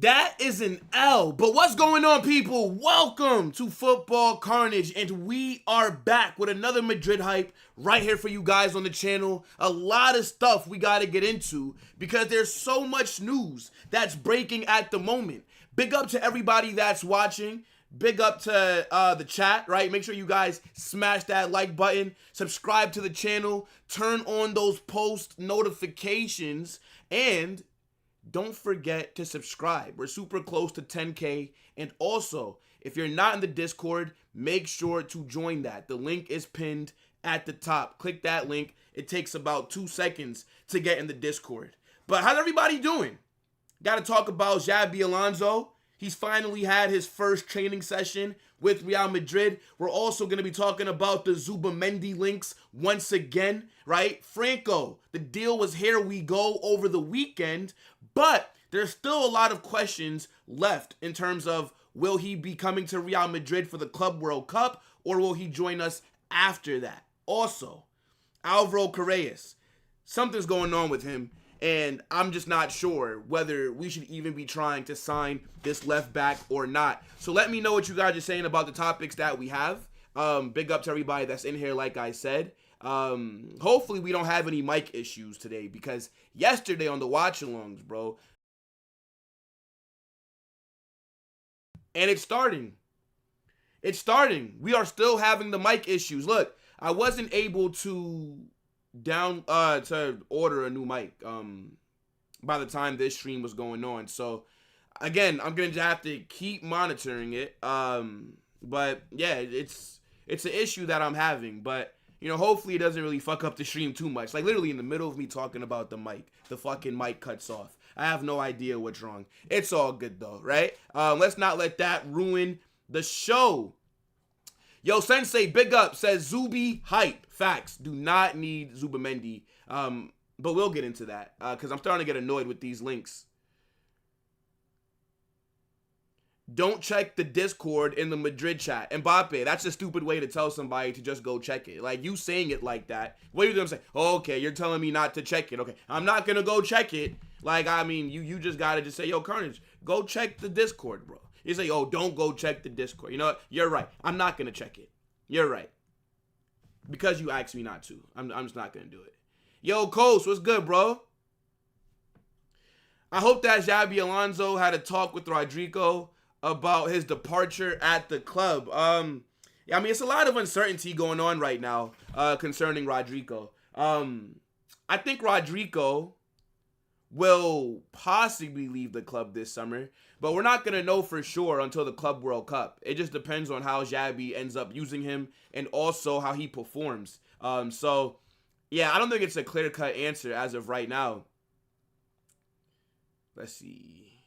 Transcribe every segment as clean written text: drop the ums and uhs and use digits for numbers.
That is an L. But what's going on, people? Welcome to Football Carnage, and we are back with another Madrid hype right here for you guys on the channel. A lot of stuff we got to get into because there's so much news that's breaking at the moment. Big up to everybody that's watching. Big up to the chat, right? Make sure you guys smash that like button, subscribe to the channel, turn on those post notifications, and don't forget to subscribe. We're super close to 10K. And also, if you're not in the Discord, make sure to join that. The link is pinned at the top. Click that link. It takes about 2 seconds to get in the Discord. But how's everybody doing? Got to talk about Xabi Alonso. He's finally had his first training session with Real Madrid. We're also going to be talking about the Zubimendi links once again, right? Franco, the deal was here we go over the weekend, but there's still a lot of questions left in terms of will he be coming to Real Madrid for the Club World Cup or will he join us after that? Also, Álvaro Carreras, something's going on with him. And I'm just not sure whether we should even be trying to sign this left back or not. So let me know what you guys are saying about the topics that we have. Big up to everybody that's in here, like I said. Hopefully we don't have any mic issues today because yesterday on the watch-alongs, bro. And it's starting. It's starting. We are still having the mic issues. Look, I wasn't able to to order a new mic by the time this stream was going on, so again I'm gonna have to keep monitoring it, but yeah, it's an issue that I'm having, but you know, hopefully it doesn't really fuck up the stream too much. Like literally in the middle of me talking about the mic, the fucking mic cuts off. I have no idea what's wrong. It's all good though, right? Let's not let that ruin the show. Yo, Sensei, big up, says Zubi hype. Facts. Do not need Zubimendi. But we'll get into that because I'm starting to get annoyed with these links. Don't check the Discord in the Madrid chat. Mbappe, that's a stupid way to tell somebody to just go check it. Like, you saying it like that. What are you going to say? Oh, okay, you're telling me not to check it. Okay, I'm not going to go check it. Like, I mean, you just got to just say, yo, Carnage, go check the Discord, bro. You say, oh, don't go check the Discord. You know what? You're right. I'm not going to check it. You're right. Because you asked me not to. I'm just not going to do it. Yo, Coast, what's good, bro? I hope that Xabi Alonso had a talk with Rodrigo about his departure at the club. Yeah, I mean, it's a lot of uncertainty going on right now concerning Rodrigo. I think Rodrigo will possibly leave the club this summer, but we're not going to know for sure until the Club World Cup. It just depends on how Xabi ends up using him and also how he performs. So, yeah, I don't think it's a clear-cut answer as of right now. Let's see.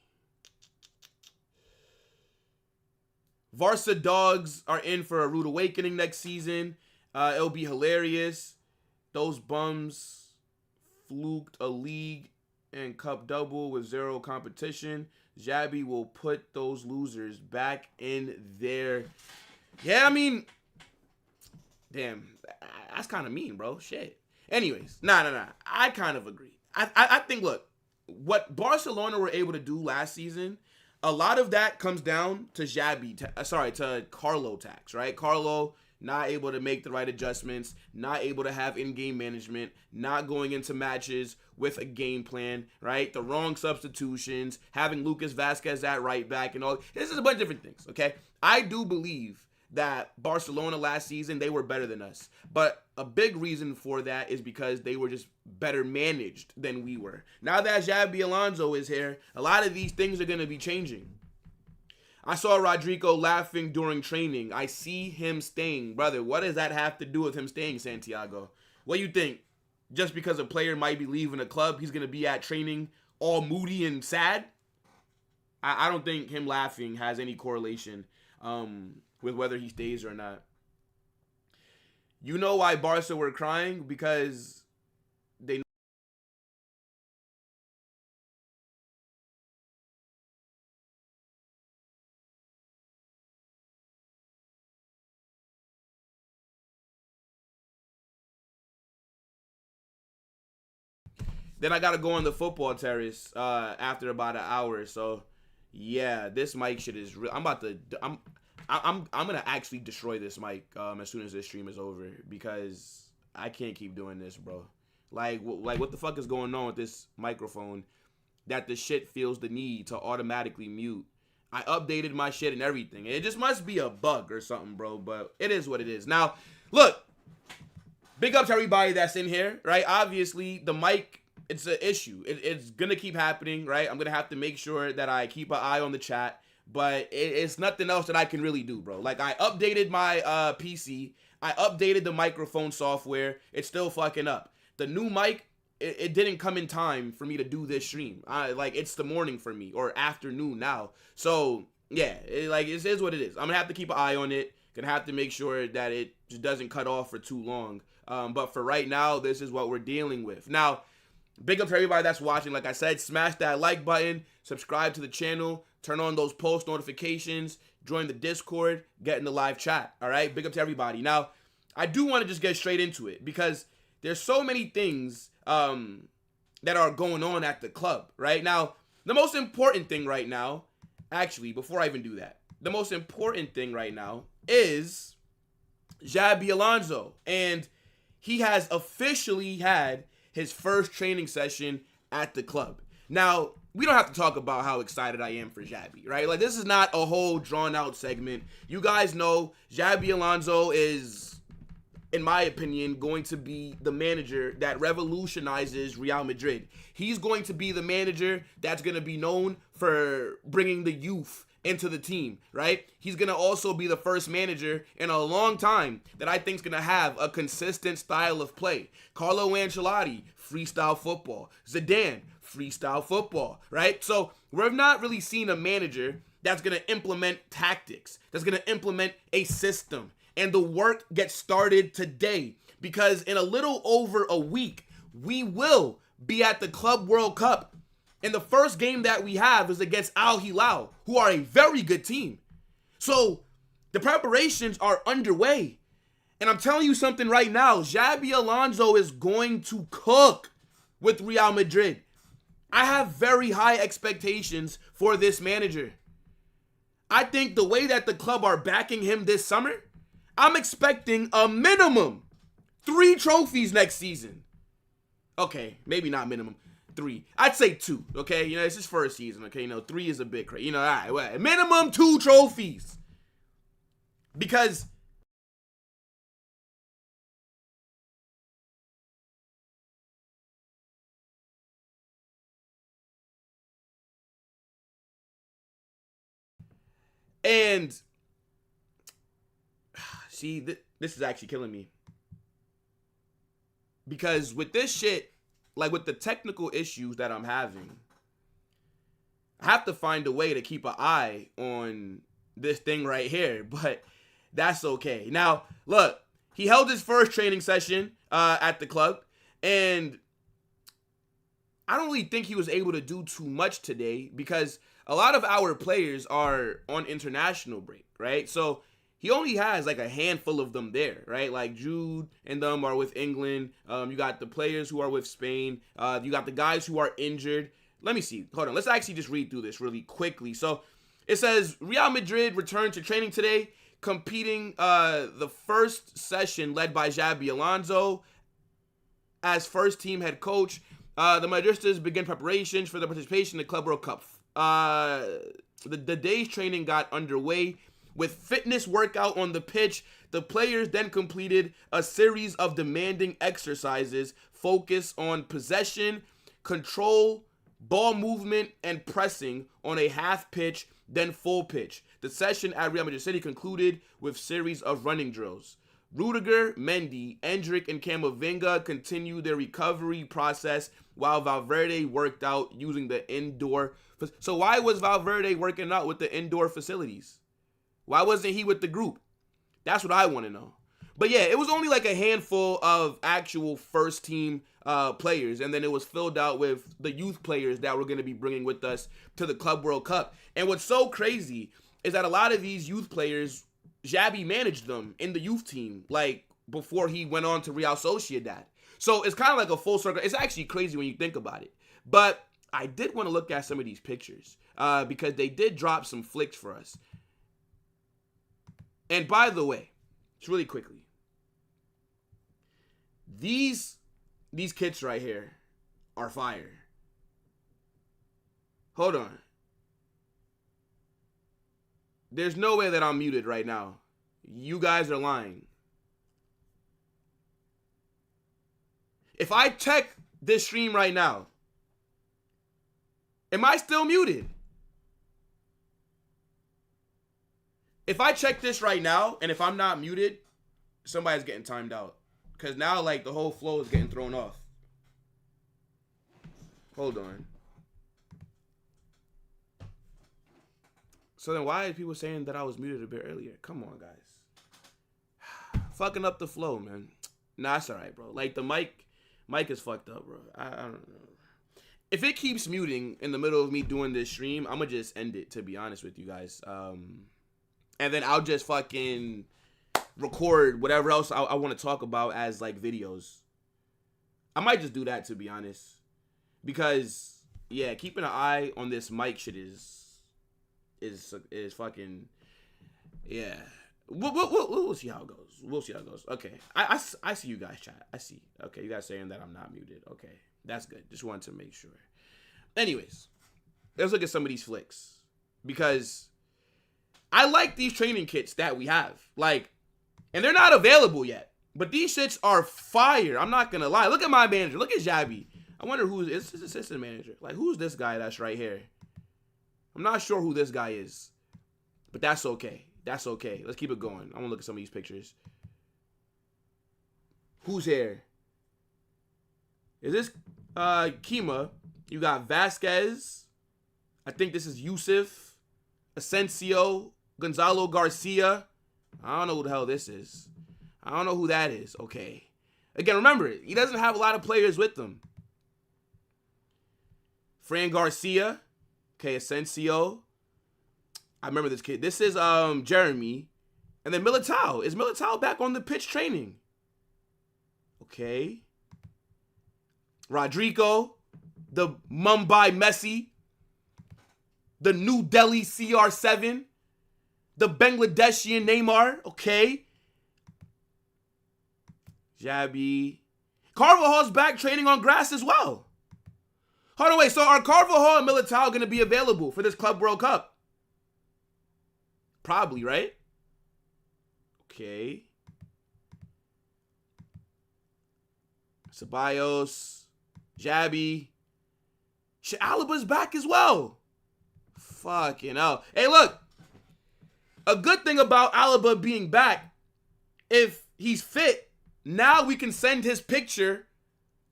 Varsa Dogs are in for a rude awakening next season. It'll be hilarious. Those bums fluked a league and cup double with zero competition. Xabi will put those losers back in there. Yeah, I mean, damn, that's kind of mean, bro. Shit. Anyways, nah. I kind of agree. I think, look, what Barcelona were able to do last season, a lot of that comes down to to Carlo tax, right? Carlo not able to make the right adjustments, not able to have in-game management, not going into matches with a game plan, right? The wrong substitutions, having Lucas Vazquez at right back and all. This is a bunch of different things, okay? I do believe that Barcelona last season, they were better than us. But a big reason for that is because they were just better managed than we were. Now that Xabi Alonso is here, a lot of these things are going to be changing. I saw Rodrigo laughing during training. I see him staying. Brother, what does that have to do with him staying, Santiago? What do you think? Just because a player might be leaving a club, he's going to be at training all moody and sad? I don't think him laughing has any correlation with whether he stays or not. You know why Barca were crying? Because they Then I got to go on the football terrace after about an hour. So, Yeah, this mic shit is real. I'm gonna actually destroy this mic as soon as this stream is over because I can't keep doing this, bro. Like what the fuck is going on with this microphone that the shit feels the need to automatically mute? I updated my shit and everything. It just must be a bug or something, bro, but it is what it is. Now, look, big up to everybody that's in here, right? Obviously, the mic, it's an issue. It's gonna keep happening, right? I'm gonna have to make sure that I keep an eye on the chat, but it's nothing else that I can really do, bro. Like, I updated my PC. I updated the microphone software. It's still fucking up. The new mic, it didn't come in time for me to do this stream. It's the morning for me, or afternoon now. So, yeah, it is what it is. I'm gonna have to keep an eye on it. Gonna have to make sure that it just doesn't cut off for too long. But for right now, this is what we're dealing with. Now, big up to everybody that's watching. Like I said, smash that like button, subscribe to the channel, turn on those post notifications, join the Discord, get in the live chat. All right, big up to everybody. Now, I do want to just get straight into it because there's so many things that are going on at the club right now. The most important thing right now, actually, before I even do that, the most important thing right now is Xabi Alonso, and he has officially had his first training session at the club. Now, we don't have to talk about how excited I am for Xabi, right? Like, this is not a whole drawn-out segment. You guys know Xabi Alonso is, in my opinion, going to be the manager that revolutionizes Real Madrid. He's going to be the manager that's going to be known for bringing the youth into the team, right? He's going to also be the first manager in a long time that I think is going to have a consistent style of play. Carlo Ancelotti, freestyle football. Zidane, freestyle football, right? So we've not really seen a manager that's going to implement tactics, that's going to implement a system. And the work gets started today because in a little over a week, we will be at the Club World Cup. And the first game that we have is against Hilal, who are a very good team. So the preparations are underway. And I'm telling you something right now, Xabi Alonso is going to cook with Real Madrid. I have very high expectations for this manager. I think the way that the club are backing him this summer, I'm expecting a minimum 3 trophies next season. Okay, maybe not minimum 3. I'd say 2, okay? You know, it's his first season, okay? You know, 3 is a bit crazy. You know, all right, well, minimum 2 trophies. Because and see, this is actually killing me. Because with this shit, like with the technical issues that I'm having, I have to find a way to keep an eye on this thing right here, but that's okay. Now, look, he held his first training session at the club, and I don't really think he was able to do too much today because a lot of our players are on international break, right? So he only has like a handful of them there, right? Like Jude and them are with England. You got the players who are with Spain. You got the guys who are injured. Let me see. Hold on. Let's actually just read through this really quickly. So it says Real Madrid returned to training today, competing the first session led by Xabi Alonso as first team head coach. The Madristas begin preparations for the participation in the Club World Cup. The day's training got underway with fitness workout on the pitch. The players then completed a series of demanding exercises focused on possession, control, ball movement, and pressing on a half pitch, then full pitch. The session at Real Madrid City concluded with series of running drills. Rudiger, Mendy, Endrick, and Camavinga continued their recovery process while Valverde worked out using the indoor. So why was Valverde working out with the indoor facilities? Why wasn't he with the group? That's what I want to know. But yeah, it was only like a handful of actual first team players, and then it was filled out with the youth players that we're going to be bringing with us to the Club World Cup. And what's so crazy is that a lot of these youth players, Xabi managed them in the youth team, like before he went on to Real Sociedad. So it's kind of like a full circle. It's actually crazy when you think about it. But I did want to look at some of these pictures because they did drop some flicks for us. And by the way, just really quickly, these kits right here are fire. Hold on. There's no way that I'm muted right now. You guys are lying. If I check this stream right now, am I still muted? If I check this right now, and if I'm not muted, somebody's getting timed out. Because now, like, the whole flow is getting thrown off. Hold on. So then why are people saying that I was muted a bit earlier? Come on, guys. Fucking up the flow, man. Nah, it's alright, bro. Like, the mic is fucked up, bro. I don't know. If it keeps muting in the middle of me doing this stream, I'm going to just end it, to be honest with you guys. And then I'll just fucking record whatever else I want to talk about as, like, videos. I might just do that, to be honest. Because, yeah, keeping an eye on this mic shit is fucking, yeah. We'll see how it goes. We'll see how it goes. Okay. I see you guys, chat. I see. Okay, you guys saying that I'm not muted. Okay, that's good. Just wanted to make sure. Anyways, let's look at some of these flicks. Because I like these training kits that we have. Like, and they're not available yet. But these shits are fire. I'm not going to lie. Look at my manager. Look at Xabi. I wonder who is his assistant manager. Like, who's this guy that's right here? I'm not sure who this guy is. But that's okay. That's okay. Let's keep it going. I want to look at some of these pictures. Who's here? Is this Kima? You got Vasquez. I think this is Yusuf. Asensio. Gonzalo Garcia. I don't know who the hell this is. I don't know who that is. Okay. Again, remember, he doesn't have a lot of players with him. Fran Garcia. Okay, Asensio. I remember this kid. This is Jeremy. And then Militão. Is Militão back on the pitch training? Okay. Rodrigo. The Mumbai Messi. The New Delhi CR7. The Bangladeshian Neymar. Okay. Xabi. Carvajal's back training on grass as well. Hold on, wait. So are Carvajal and Militão going to be available for this Club World Cup? Probably, right? Okay. Ceballos. Xabi. Alaba's back as well. Fucking hell. Hey, look. A good thing about Alaba being back, if he's fit, now we can send his picture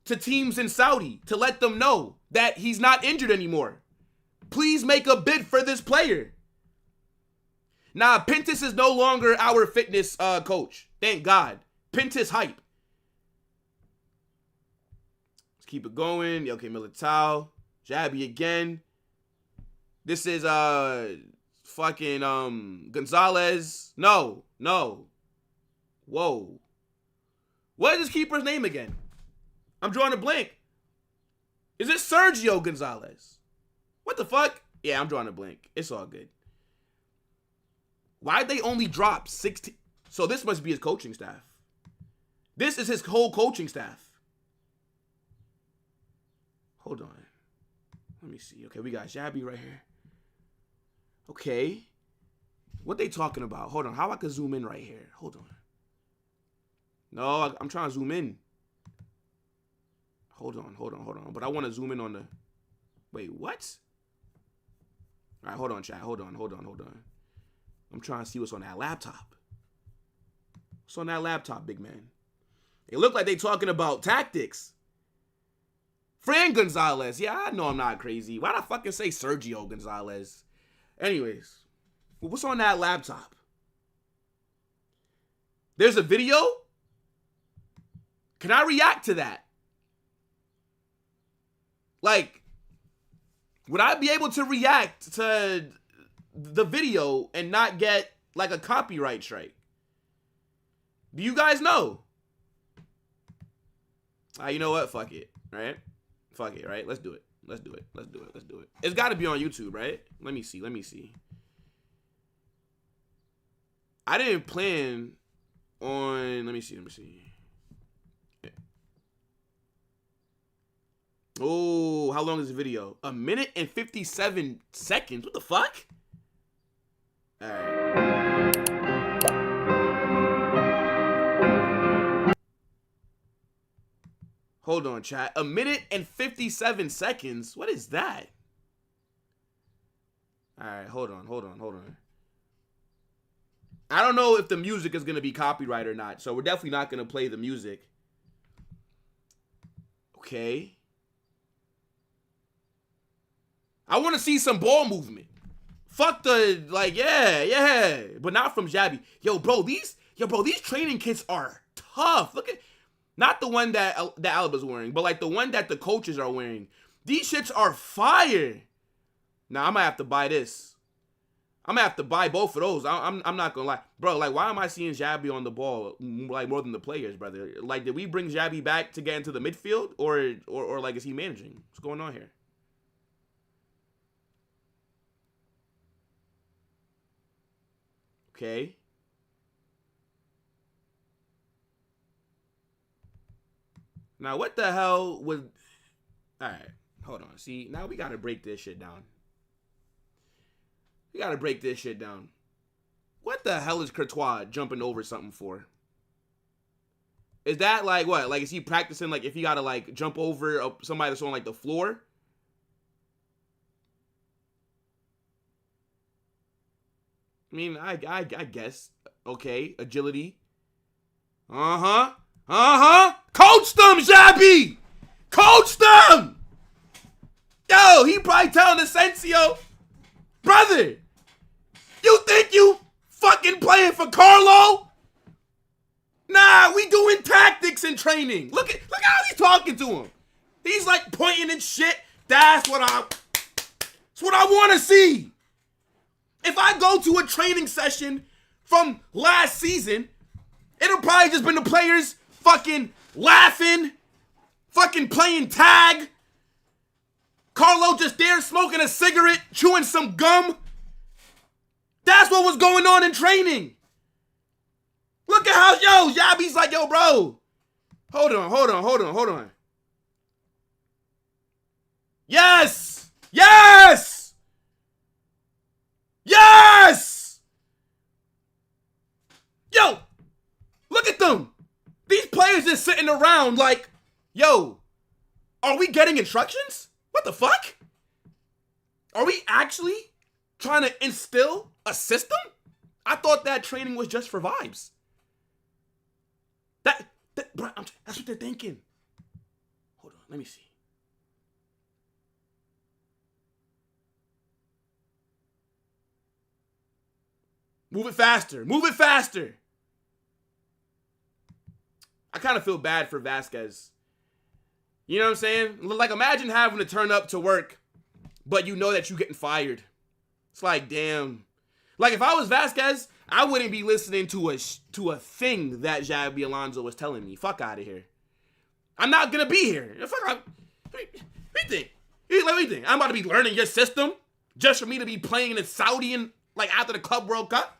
to teams in Saudi to let them know that he's not injured anymore. Please make a bid for this player. Nah, Pintus is no longer our fitness coach. Thank God. Pintus hype. Let's keep it going. Okay, Militão. Xabi again. This is fucking Gonzalez. No. Whoa. What is this keeper's name again? I'm drawing a blank. Is it Sergio Gonzalez? What the fuck? Yeah, I'm drawing a blank. It's all good. Why'd they only drop 16? So this must be his coaching staff. This is his whole coaching staff. Hold on. Let me see. Okay, we got Xabi right here. Okay. What they talking about? Hold on. How I can zoom in right here? Hold on. No, I'm trying to zoom in. Hold on. But I want to zoom in on the... Wait, what? All right, hold on, chat. Hold on. I'm trying to see what's on that laptop. What's on that laptop, big man? It look like they talking about tactics. Fran Gonzalez. Yeah, I know I'm not crazy. Why'd I fucking say Sergio Gonzalez? Anyways, what's on that laptop? There's a video? Can I react to that? Like, would I be able to react to the video and not get, like, a copyright strike? Do you guys know? You know what? Fuck it, right? Fuck it, right? Let's do it. Let's do it. Let's do it. Let's do it. It's got to be on YouTube, right? Let me see. Let me see. I didn't plan on... Let me see. Let me see. Oh, how long is the video? 1 minute and 57 seconds. What the fuck? All right. Hold on, chat. 1 minute and 57 seconds? What is that? All right, hold on. I don't know if the music is going to be copyright or not, so we're definitely not going to play the music. Okay. I want to see some ball movement. Fuck the, like, yeah. But not from Xabi. Yo, bro, these training kits are tough. Look at, not the one that Alaba's wearing, but like the one that the coaches are wearing. These shits are fire. Now, I might have to buy this. I'm gonna have to buy both of those. I'm not gonna lie. Bro, like, why am I seeing Xabi on the ball, like, more than the players, brother? Like, did we bring Xabi back to get into the midfield? Or like, is he managing? What's going on here? Okay. Now, what the hell was... All right, hold on. See, now we got to break this shit down. We got to break this shit down. What the hell is Courtois jumping over something for? Is that, like, what? Like, is he practicing, like, if he got to, like, jump over somebody that's on, like, the floor? I mean, I guess. Okay, agility. Coach them, Xabi! Coach them! Yo, he probably telling Asensio, brother, you think you fucking playing for Carlo? Nah, we doing tactics in training. Look how he's talking to him. He's like pointing and shit. That's what I want to see. If I go to a training session from last season, it'll probably just been the players fucking laughing, fucking playing tag. Carlo just there smoking a cigarette, chewing some gum. That's what was going on in training. Look at how, yo, Xabi's like, yo, bro. Hold on. Yes! Yo, look at them. These players just sitting around like, yo, are we getting instructions? What the fuck? Are we actually trying to instill a system? I thought that training was just for vibes. Bro, that's what they're thinking. Hold on, let me see. Move it faster. I kind of feel bad for Vasquez. You know what I'm saying? Like, imagine having to turn up to work, but you know that you're getting fired. It's like, damn. Like, if I was Vasquez, I wouldn't be listening to a thing that Xabi Alonso was telling me. Fuck out of here. I'm not going to be here. What do you think? I'm about to be learning your system just for me to be playing in Saudi and, like, after the Club World Cup?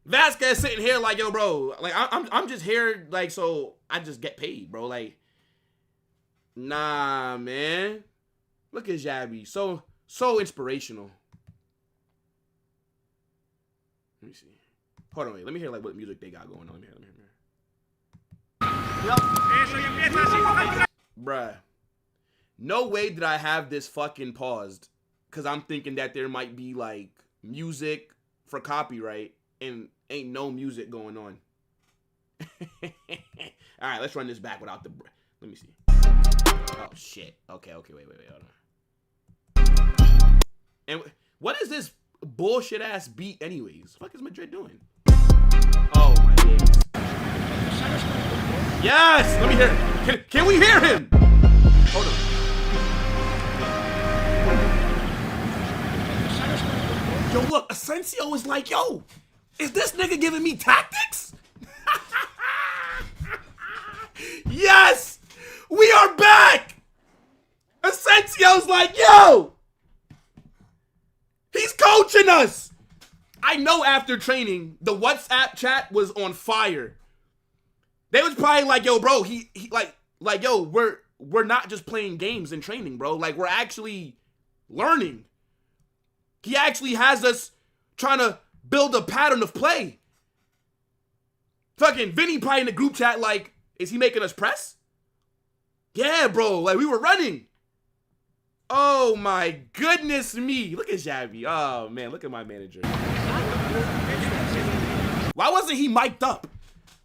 Vasquez sitting here like, yo, bro, like, I'm just here, like, so I just get paid, bro. Like, nah, man. Look at Xabi. So inspirational. Let me see. Hold on, wait. Let me hear, like, what music they got going on. Let me hear. Bruh. No way did I have this fucking paused, because I'm thinking that there might be, like, music for copyright, and ain't no music going on. All right, let's run this back without the... Let me see. Oh, shit. Okay, wait, hold on. And what is this bullshit-ass beat anyways? What the fuck is Madrid doing? Oh, my goodness. Yes! Let me hear him. Can we hear him? Hold on. Yo, look, Asensio is like, yo, is this nigga giving me tactics? Yes! We are back! I was like, yo, he's coaching us. I know after training, the WhatsApp chat was on fire. They was probably like, yo, bro, he like, yo, we're not just playing games in training, bro. Like, we're actually learning. He actually has us trying to build a pattern of play. Fucking Vinny probably in the group chat like, is he making us press? Yeah, bro, like we were running. Oh my goodness me. Look at Xabi. Oh man, look at my manager. Why wasn't he mic'd up?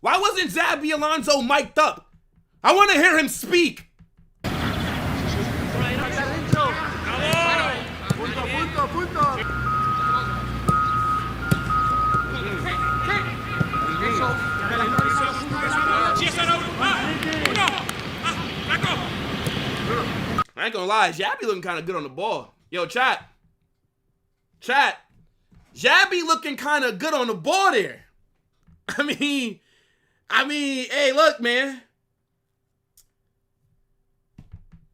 Why wasn't Xabi Alonso mic'd up? I want to hear him speak. I ain't gonna lie, Xabi looking kind of good on the ball. Yo, chat. Xabi looking kind of good on the ball there. I mean, hey, look, man.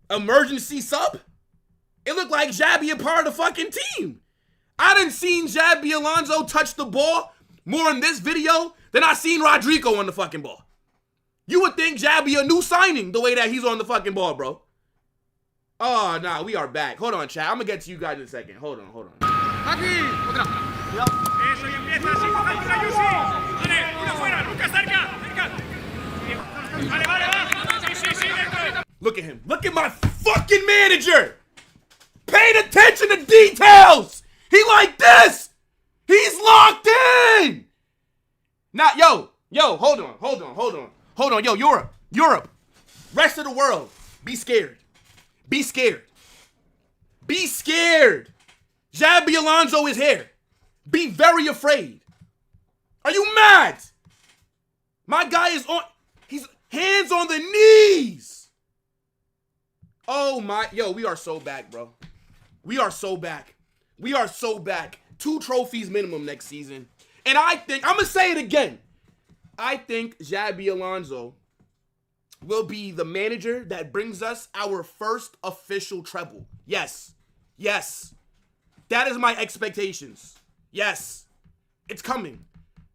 Emergency sub? It looked like Xabi a part of the fucking team. I done seen Xabi Alonso touch the ball more in this video than I seen Rodrigo on the fucking ball. You would think Xabi a new signing the way that he's on the fucking ball, bro. Oh, nah, we are back. Hold on, chat. I'm gonna get to you guys in a second. Hold on. Look at him. Look at my fucking manager. Paying attention to details. He like this. He's locked in. Now, yo, hold on. Yo, Europe. Rest of the world, be scared. Be scared. Xabi Alonso is here. Be very afraid. Are you mad? My guy is on, he's hands on the knees. Oh my, yo, we are so back, bro. We are so back. 2 trophies minimum next season. And I think, I'm going to say it again. I think Xabi Alonso will be the manager that brings us our first official treble. Yes. That is my expectations. Yes. It's coming.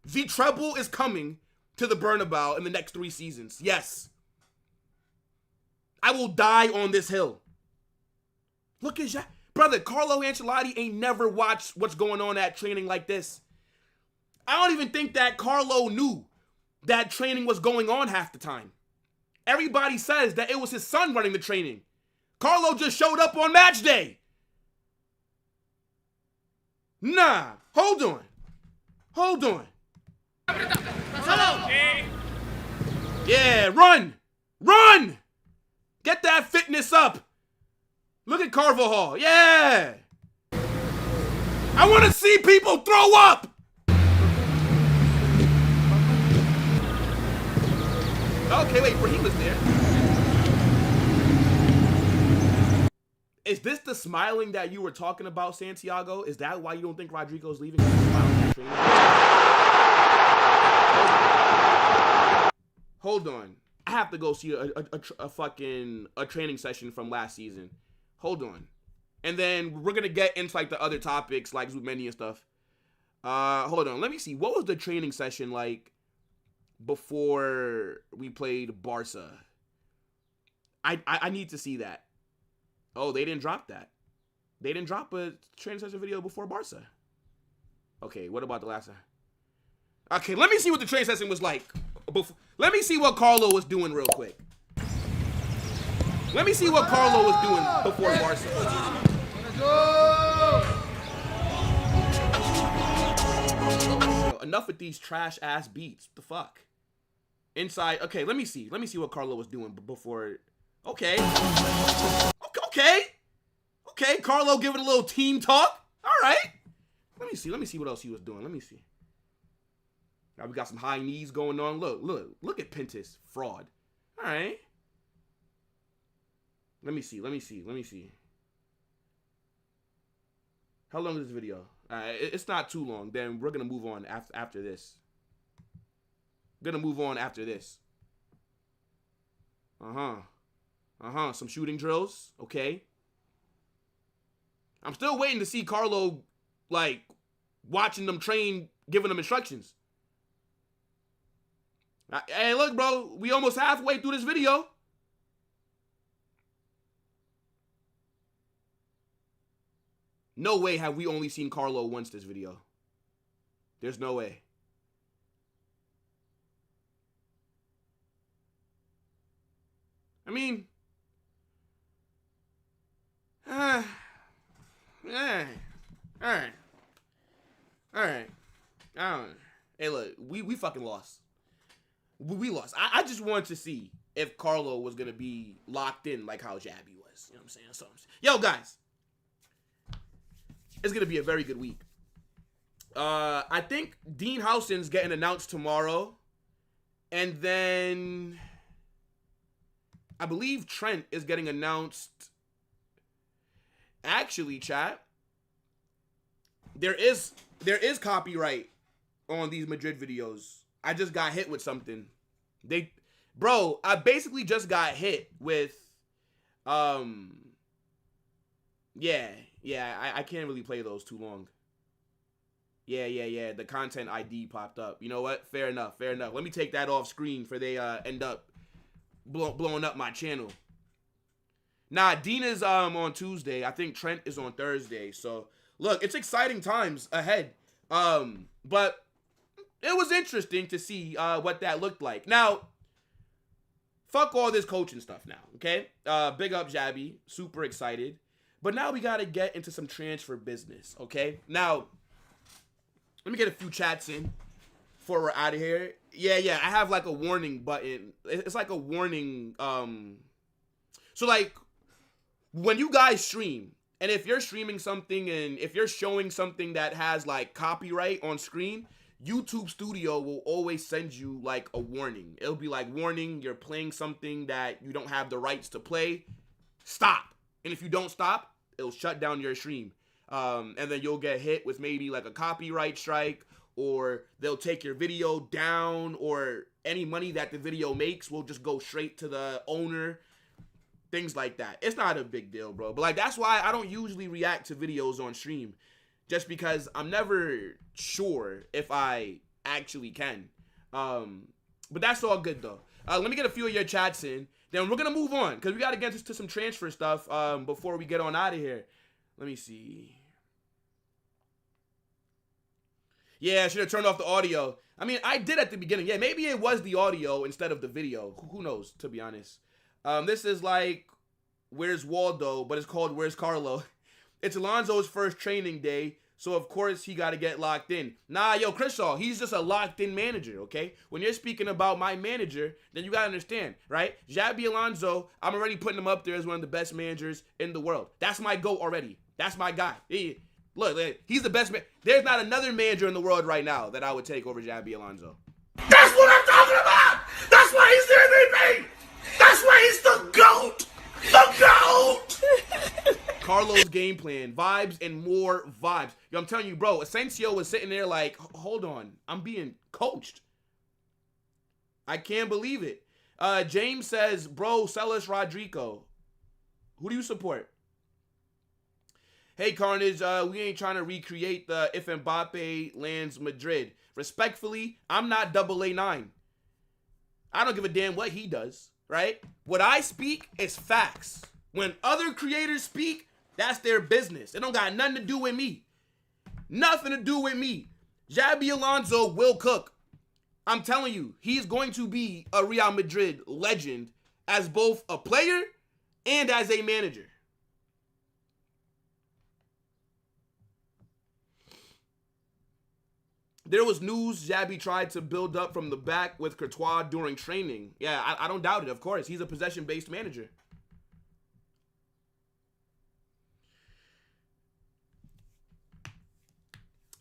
The treble is coming to the Bernabeu in the next 3 seasons. Yes. I will die on this hill. Look at Xabi. Brother, Carlo Ancelotti ain't never watched what's going on at training like this. I don't even think that Carlo knew that training was going on half the time. Everybody says that it was his son running the training. Carlo just showed up on match day. Nah, hold on. Yeah, run! Get that fitness up. Look at Carvajal. Yeah. I want to see people throw up. Okay, wait, Brahim was there. Is this the smiling that you were talking about, Santiago? Is that why you don't think Rodrigo's leaving? Hold on. I have to go see a training session from last season. Hold on. And then we're going to get into like the other topics like Zubimendi and stuff. Hold on. Let me see. What was the training session like before we played Barca? I need to see that. Oh, they didn't drop that. They didn't drop a training session video before Barca. Okay, what about the last time? Okay, let me see what the training session was like. Let me see what Carlo was doing real quick. Let me see what Carlo was doing before Barca. Yo, enough with these trash ass beats. What the fuck? Inside. Okay, let me see. Let me see what Carlo was doing before. Okay. Okay, Carlo giving a little team talk. All right. Let me see what else he was doing. Let me see. Now we got some high knees going on. Look at Pintus. Fraud. All right. Let me see. How long is this video? It's not too long. Then we're going to move on after this. Some shooting drills. Okay. I'm still waiting to see Carlo, like, watching them train, giving them instructions. Hey, look, bro, we almost halfway through this video. No way have we only seen Carlo once this video. There's no way. I mean, all right. Hey, look, we fucking lost. We lost. I just wanted to see if Carlo was gonna be locked in like how Xabi was. You know what I'm saying? So, yo, guys, it's gonna be a very good week. I think Dean Howson's getting announced tomorrow, and then I believe Trent is getting announced. Actually, chat, there is copyright on these Madrid videos. I just got hit with something. Bro, I basically just got hit with, I can't really play those too long. Yeah, the content ID popped up. You know what? Fair enough. Let me take that off screen for they end up blowing up my channel. Nah, Dean is on Tuesday. I think Trent is on Thursday. So, look, it's exciting times ahead. But it was interesting to see what that looked like. Now, fuck all this coaching stuff now, okay? Big up Xabi. Super excited. But now we got to get into some transfer business, okay? Now, let me get a few chats in before we're out of here. Yeah, I have like a warning button. It's like a warning. So, like, when you guys stream, and if you're streaming something and if you're showing something that has, like, copyright on screen, YouTube Studio will always send you, like, a warning. It'll be like, warning, you're playing something that you don't have the rights to play. Stop. And if you don't stop, it'll shut down your stream. And then you'll get hit with maybe, like, a copyright strike, or they'll take your video down, or any money that the video makes will just go straight to the owner. Things like that. It's not a big deal, bro. But, like, that's why I don't usually react to videos on stream. Just because I'm never sure if I actually can. But that's all good, though. Let me get a few of your chats in. Then we're going to move on, because we got to get to some transfer stuff before we get on out of here. Let me see. Yeah, I should have turned off the audio. I mean, I did at the beginning. Yeah, maybe it was the audio instead of the video. Who knows, to be honest. This is like, Where's Waldo? But it's called Where's Carlo? It's Alonso's first training day, so of course he got to get locked in. Nah, yo, Crenshaw, he's just a locked-in manager, okay? When you're speaking about my manager, then you got to understand, right? Xabi Alonso, I'm already putting him up there as one of the best managers in the world. That's my GOAT already. That's my guy. Look, he's the best man. There's not another manager in the world right now that I would take over Xabi Alonso. That's what I'm talking about! That's why he's the MVP! That's why he's the GOAT! The GOAT! Carlo's game plan, vibes and more vibes. Yo, I'm telling you, bro, Asensio was sitting there like, hold on, I'm being coached. I can't believe it. James says, bro, sell us Rodrigo. Who do you support? Hey, Carnage, we ain't trying to recreate the if Mbappe lands Madrid. Respectfully, I'm not AA9. I don't give a damn what he does, right? What I speak is facts. When other creators speak, that's their business. It don't got nothing to do with me. Nothing to do with me. Xabi Alonso will cook. I'm telling you, he's going to be a Real Madrid legend as both a player and as a manager. There was news Xabi tried to build up from the back with Courtois during training. Yeah, I don't doubt it, of course. He's a possession-based manager.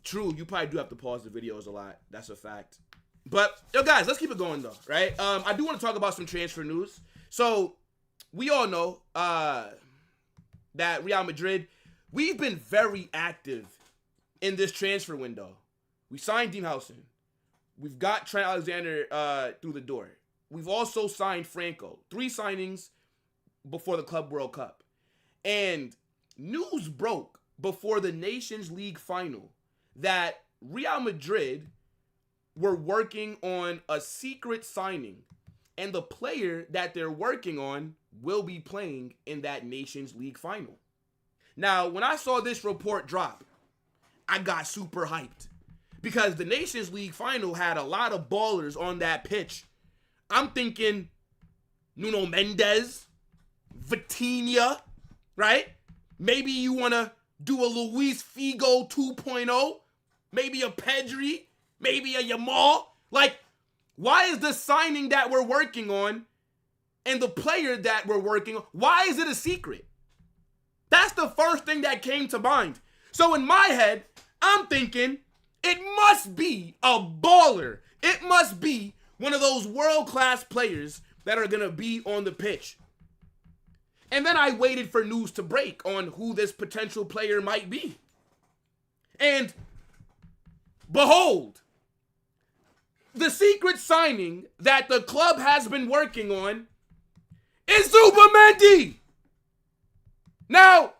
True, you probably do have to pause the videos a lot. That's a fact. But, yo, guys, let's keep it going, though, right? I do want to talk about some transfer news. So, we all know that Real Madrid, we've been very active in this transfer window. We signed Dean Howson. We've got Trent Alexander through the door. We've also signed Franco. 3 signings before the Club World Cup. And news broke before the Nations League final that Real Madrid were working on a secret signing, and the player that they're working on will be playing in that Nations League final. Now, when I saw this report drop, I got super hyped because the Nations League final had a lot of ballers on that pitch. I'm thinking Nuno Mendes, Vitinha, right? Maybe you want to do a Luis Figo 2.0, maybe a Pedri, maybe a Yamal. Like, why is the signing that we're working on and the player that we're working on, why is it a secret? That's the first thing that came to mind. So in my head, I'm thinking it must be a baller. It must be one of those world-class players that are going to be on the pitch. And then I waited for news to break on who this potential player might be. And behold, the secret signing that the club has been working on is Zubimendi. Now,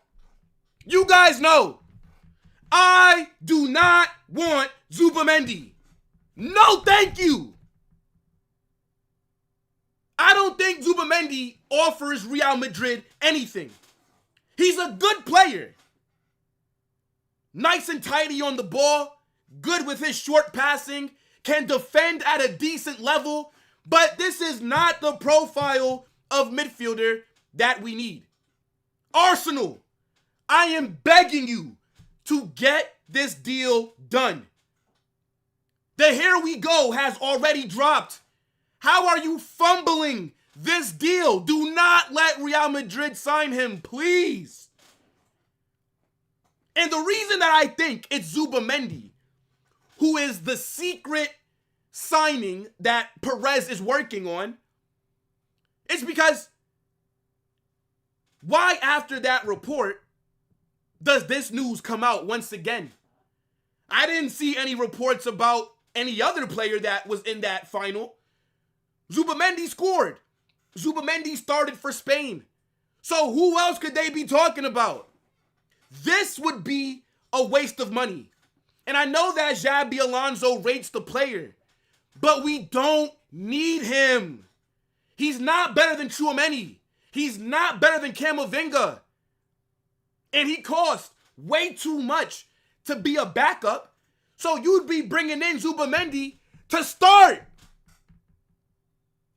you guys know, I do not want Zubimendi. No, thank you. I don't think Zubimendi offers Real Madrid anything. He's a good player. Nice and tidy on the ball, good with his short passing, can defend at a decent level, but this is not the profile of midfielder that we need. Arsenal, I am begging you to get this deal done. The Here We Go has already dropped. How are you fumbling this deal? Do not let Real Madrid sign him, please. And the reason that I think it's Zubimendi, who is the secret signing that Perez is working on, is because why after that report does this news come out once again? I didn't see any reports about any other player that was in that final. Zubimendi scored. Zubimendi started for Spain. So who else could they be talking about? This would be a waste of money. And I know that Xabi Alonso rates the player, but we don't need him. He's not better than Tchouaméni. He's not better than Camavinga. And he costs way too much to be a backup. So you'd be bringing in Zubimendi to start.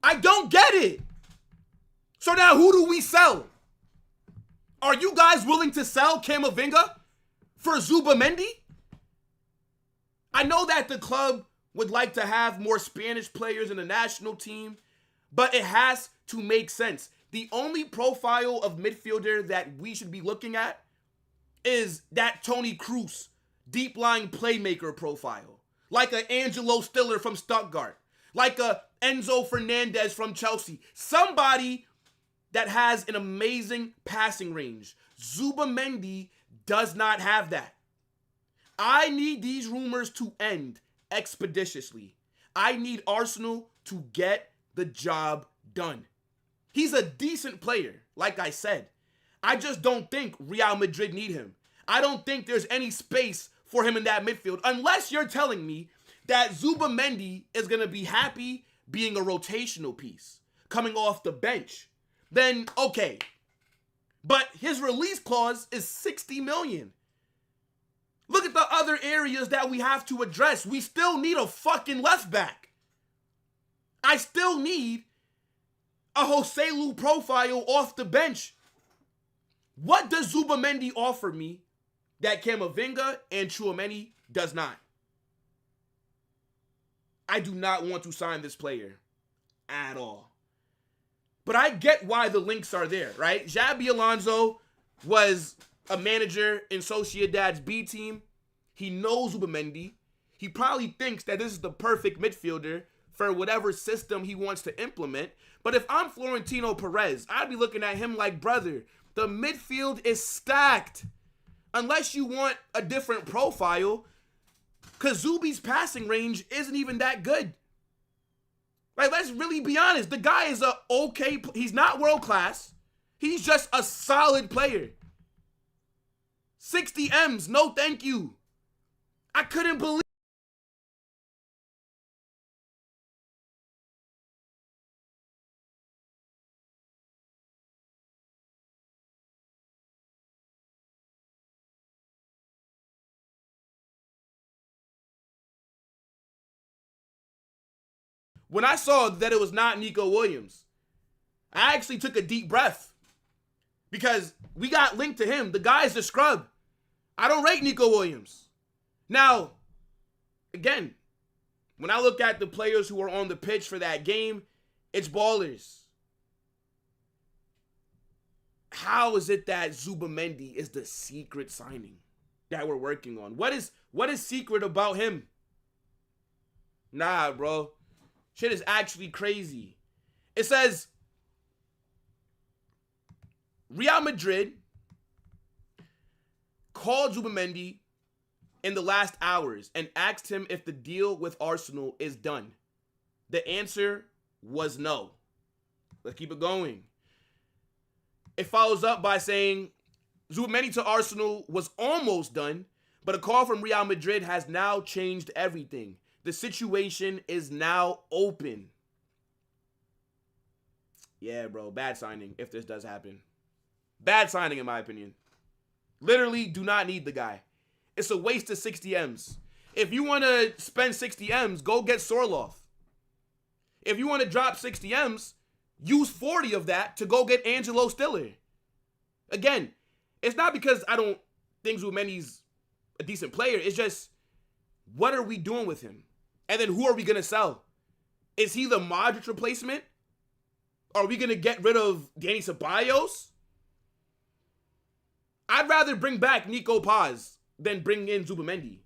I don't get it. So now who do we sell? Are you guys willing to sell Camavinga for Zubimendi? I know that the club would like to have more Spanish players in the national team, but it has to make sense. The only profile of midfielder that we should be looking at is that Toni Kroos deep-lying playmaker profile. Like a Angelo Stiller from Stuttgart. Like a Enzo Fernandez from Chelsea. Somebody that has an amazing passing range. Zubimendi does not have that. I need these rumors to end expeditiously. I need Arsenal to get the job done. He's a decent player, like I said. I just don't think Real Madrid need him. I don't think there's any space for him in that midfield, unless you're telling me that Zubimendi is going to be happy being a rotational piece, coming off the bench. Then, okay. But his release clause is 60 million. Look at the other areas that we have to address. We still need a fucking left back. I still need a Joselu profile off the bench. What does Zubimendi offer me that Camavinga and Tchouaméni does not? I do not want to sign this player at all. But I get why the links are there, right? Xabi Alonso was a manager in Sociedad's B team. He knows Zubimendi. He probably thinks that this is the perfect midfielder for whatever system he wants to implement. But if I'm Florentino Perez, I'd be looking at him like, brother, the midfield is stacked. Unless you want a different profile, because Zubi's passing range isn't even that good. Like, let's really be honest. The guy is he's not world class. He's just a solid player. 60 M's, no thank you. I couldn't believe. When I saw that it was not Nico Williams, I actually took a deep breath because we got linked to him. The guy's the scrub. I don't rate Nico Williams. Now, again, when I look at the players who were on the pitch for that game, it's ballers. How is it that Zubimendi is the secret signing that we're working on? What is secret about him? Nah, bro. Shit is actually crazy. It says Real Madrid called Zubimendi in the last hours and asked him if the deal with Arsenal is done. The answer was no. Let's keep it going. It follows up by saying Zubimendi to Arsenal was almost done, but a call from Real Madrid has now changed everything. The situation is now open. Yeah, bro, bad signing if this does happen. Bad signing in my opinion. Literally do not need the guy. It's a waste of 60 M's. If you want to spend 60 M's, go get Sorloth. If you want to drop 60 M's, use 40 of that to go get Angelo Stiller. Again, it's not because I don't think Zubimendi's a decent player. It's just, what are we doing with him? And then who are we going to sell? Is he the Modric replacement? Are we going to get rid of Danny Ceballos? I'd rather bring back Nico Paz than bring in Zubimendi.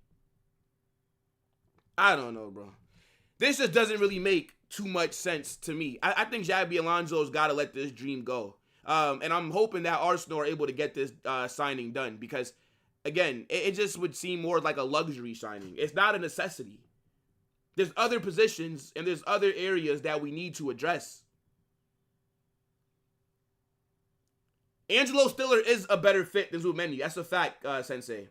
I don't know, bro. This just doesn't really make too much sense to me. I think Xabi Alonso's got to let this dream go. And I'm hoping that Arsenal are able to get this signing done because, again, it just would seem more like a luxury signing. It's not a necessity. There's other positions and there's other areas that we need to address. Angelo Stiller is a better fit than Zubimendi. That's a fact, Sensei.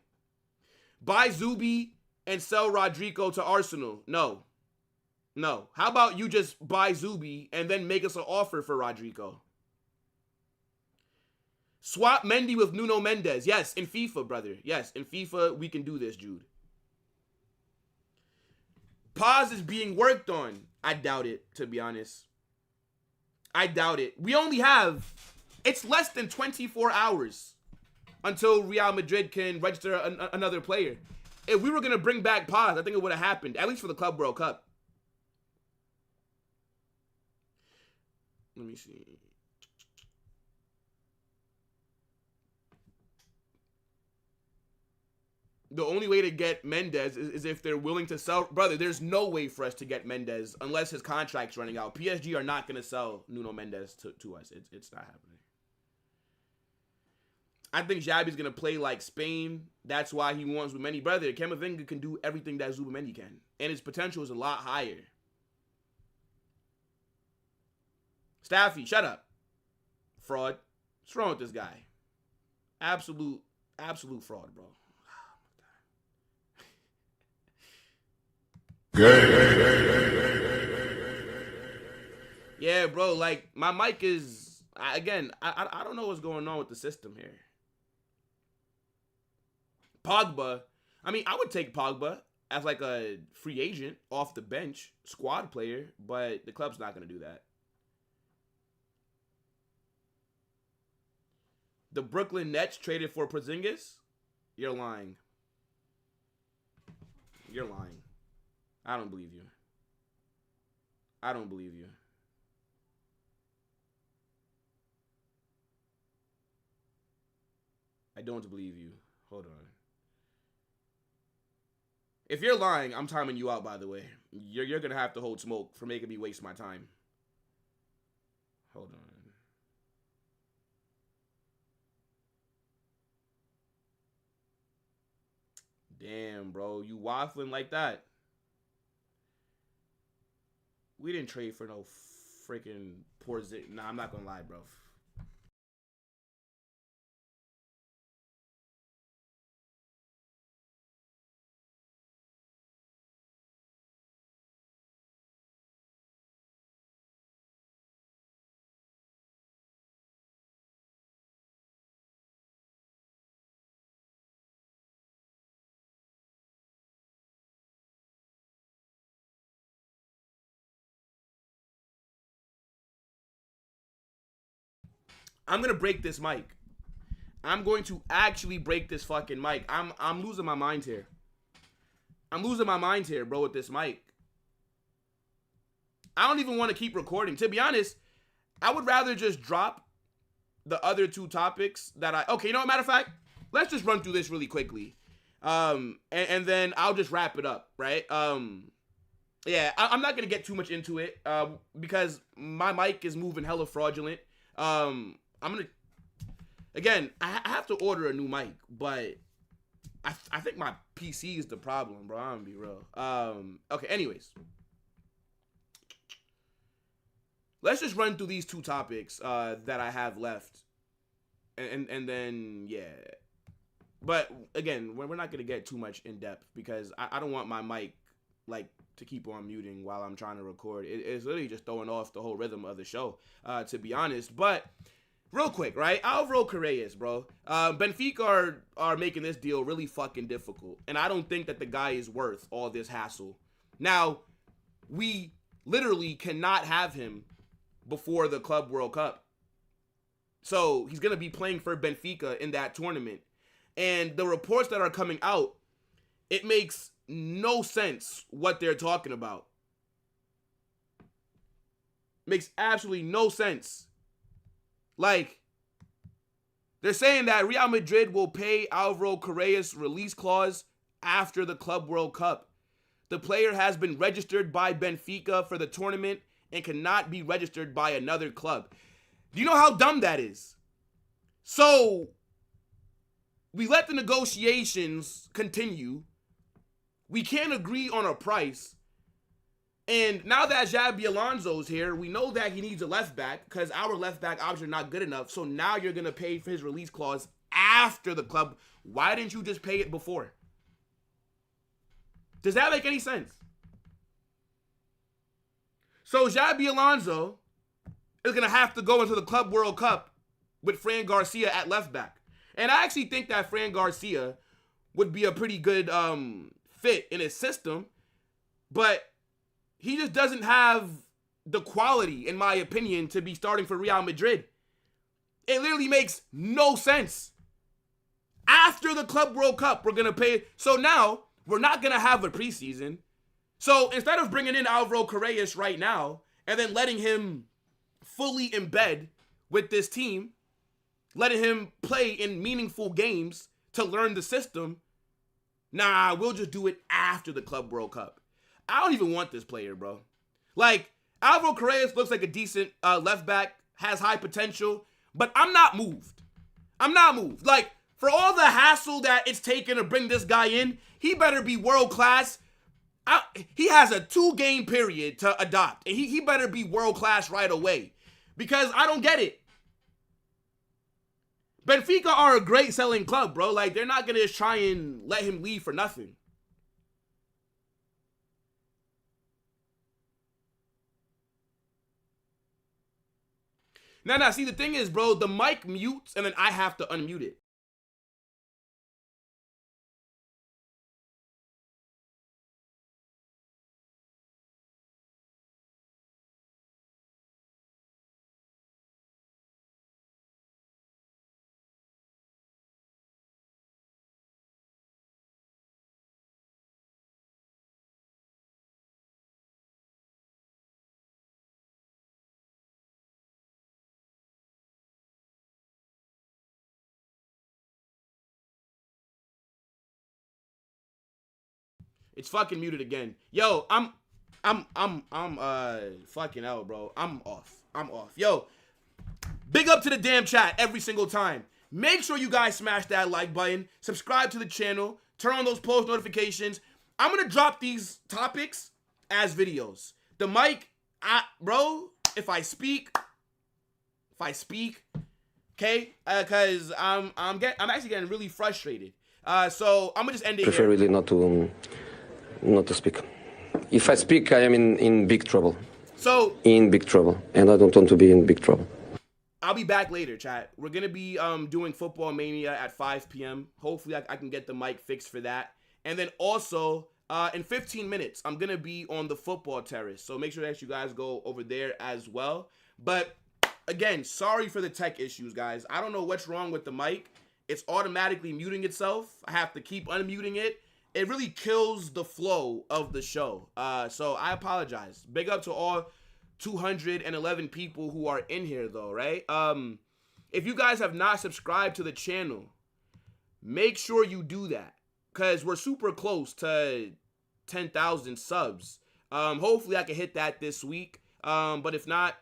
Buy Zubi and sell Rodrigo to Arsenal. No. No. How about you just buy Zubi and then make us an offer for Rodrigo? Swap Mendy with Nuno Mendes. Yes, in FIFA, brother. Yes, in FIFA, we can do this, Jude. Paz is being worked on. I doubt it, to be honest. I doubt it. We only have... It's less than 24 hours until Real Madrid can register another player. If we were going to bring back Paz, I think it would have happened, at least for the Club World Cup. Let me see. The only way to get Mendes is if they're willing to sell. Brother, there's no way for us to get Mendes unless his contract's running out. PSG are not going to sell Nuno Mendes to us. It's not happening. I think Xabi's going to play like Spain. That's why he wants Zubimendi. Brother, Camavinga can do everything that Zubimendi can. And his potential is a lot higher. Staffy, shut up. Fraud. What's wrong with this guy? Absolute fraud, bro. Yeah, bro, like, my mic is, I don't know what's going on with the system here. Pogba, I mean, I would take Pogba as like a free agent off the bench, squad player, but the club's not going to do that. The Brooklyn Nets traded for Porzingis? You're lying. You're lying. I don't believe you. I don't believe you. I don't believe you. Hold on. If you're lying, I'm timing you out, by the way. You're going to have to hold smoke for making me waste my time. Hold on. Damn, bro. You waffling like that. We didn't trade for no freaking Porzingis. Nah, I'm not going to lie, bro. I'm gonna break this mic. I'm going to actually break this fucking mic. I'm losing my mind here. I'm losing my mind here, bro, with this mic. I don't even want to keep recording. To be honest, I would rather just drop the other two topics that okay, you know what, matter of fact, let's just run through this really quickly. And then I'll just wrap it up, right? Yeah, I'm not going to get too much into it because my mic is moving hella fraudulent. I'm going to, again, I have to order a new mic, but I think my PC is the problem, bro. I'm going to be real. Okay, anyways. Let's just run through these two topics that I have left. And then, yeah. But, again, we're not going to get too much in depth because I don't want my mic, like, to keep on muting while I'm trying to record. It's literally just throwing off the whole rhythm of the show, to be honest. But, real quick, right? Álvaro Carreras, bro. Benfica are making this deal really fucking difficult. And I don't think that the guy is worth all this hassle. Now, we literally cannot have him before the Club World Cup. So he's going to be playing for Benfica in that tournament. And the reports that are coming out, it makes no sense what they're talking about. Makes absolutely no sense. Like, they're saying that Real Madrid will pay Álvaro Carreras' release clause after the Club World Cup. The player has been registered by Benfica for the tournament and cannot be registered by another club. Do you know how dumb that is? So, we let the negotiations continue. We can't agree on a price. And now that Xabi Alonso's here, we know that he needs a left back because our left back options are not good enough. So now you're going to pay for his release clause after the club. Why didn't you just pay it before? Does that make any sense? So Xabi Alonso is going to have to go into the Club World Cup with Fran Garcia at left back. And I actually think that Fran Garcia would be a pretty good fit in his system. But he just doesn't have the quality, in my opinion, to be starting for Real Madrid. It literally makes no sense. After the Club World Cup, we're going to pay. So now, we're not going to have a preseason. So instead of bringing in Álvaro Carreras right now and then letting him fully embed with this team, letting him play in meaningful games to learn the system, nah, we'll just do it after the Club World Cup. I don't even want this player, bro. Like, Álvaro Carreras looks like a decent left back, has high potential, but I'm not moved. I'm not moved. Like, for all the hassle that it's taken to bring this guy in, he better be world class. He has a 2-game period to adopt, and he better be world class right away because I don't get it. Benfica are a great selling club, bro. Like, they're not going to just try and let him leave for nothing. Nah, see, the thing is, bro, the mic mutes, and then I have to unmute it. It's fucking muted again. Yo, I'm fucking out, bro. I'm off. Yo, big up to the damn chat every single time. Make sure you guys smash that like button, subscribe to the channel, turn on those post notifications. I'm gonna drop these topics as videos. The mic, bro, if I speak, okay, because I'm actually getting really frustrated. So I'm gonna just end it prefer here. really not to speak. If I speak, I am in big trouble. So in big trouble, and I don't want to be in big trouble. I'll be back later, chat. We're gonna be doing Football Mania at 5 p.m. Hopefully I can get the mic fixed for that. And then also in 15 minutes, I'm gonna be on the football terrace. So make sure that you guys go over there as well. But again, sorry for the tech issues, guys. I don't know what's wrong with the mic. It's automatically muting itself. I have to keep unmuting it. It really kills the flow of the show. So I apologize. Big up to all 211 people who are in here, though, right? If you guys have not subscribed to the channel, make sure you do that, because we're super close to 10,000 subs. Hopefully I can hit that this week. But if not,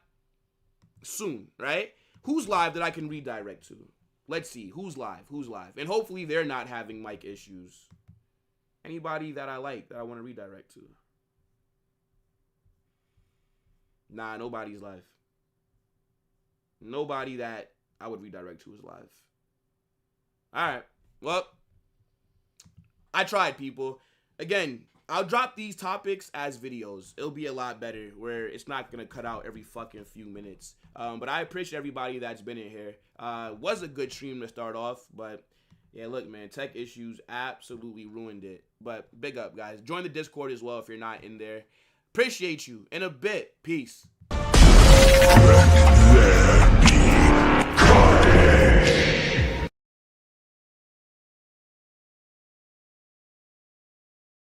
soon, right? Who's live that I can redirect to? Let's see. Who's live? Who's live? And hopefully they're not having mic issues. Anybody that I like that I want to redirect to? Nah, nobody's live. Nobody that I would redirect to is live. All right. Well, I tried, people. Again, I'll drop these topics as videos. It'll be a lot better where it's not going to cut out every fucking few minutes. But I appreciate everybody that's been in here. Was a good stream to start off, but yeah, look, man, tech issues absolutely ruined it. But big up, guys. Join the Discord as well if you're not in there. Appreciate you. In a bit. Peace.